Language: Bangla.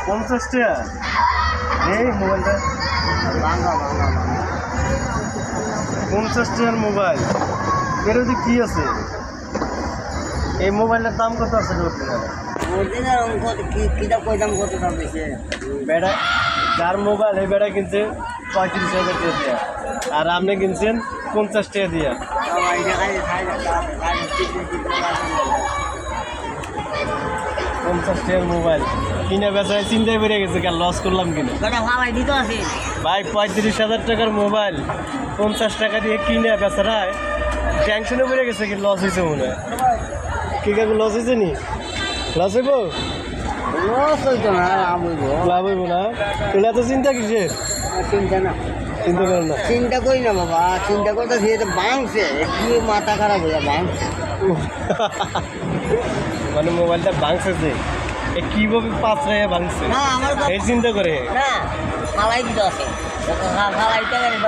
50 টাকা এই মোবাইলটা 50 টাকার মোবাইল এর মধ্যে কি আছে? এই মোবাইলটার দাম কত আছে? বেড়া যার মোবাইল এই বেড়া কিনছে 35,000 টাকা দিয়ে, আর আপনি কিনছেন 50 টাকা দিয়ে। 50 টাকার মোবাইল কিনে বেচায় চিন্তায় বেড়ে গেছে, কেন লস করলাম কিনে। ভাই 35,000 টাকার মোবাইল 50 টাকা দিয়ে কিনে বেচারায় টেনশনে বেড়ে গেছে, কি লস হয়েছে মনে হয়। কি কাকু লস হয়েছে নি? লস হইব? লাভ হইব না? তাহলে এত চিন্তা কিসের? চিন্তা করেন না? চিন্তা করি না বাবা, চিন্তা করতে ভাঙছে, কি মাথা খারাপ হয়ে ভাঙছে। মানে মোবাইলটা ভাঙছে যে কিভাবে 5 টাকা ভাঙছে না আমার এই চিন্তা করে না ফালাই দিতে আছে, ফালাইতে গেলে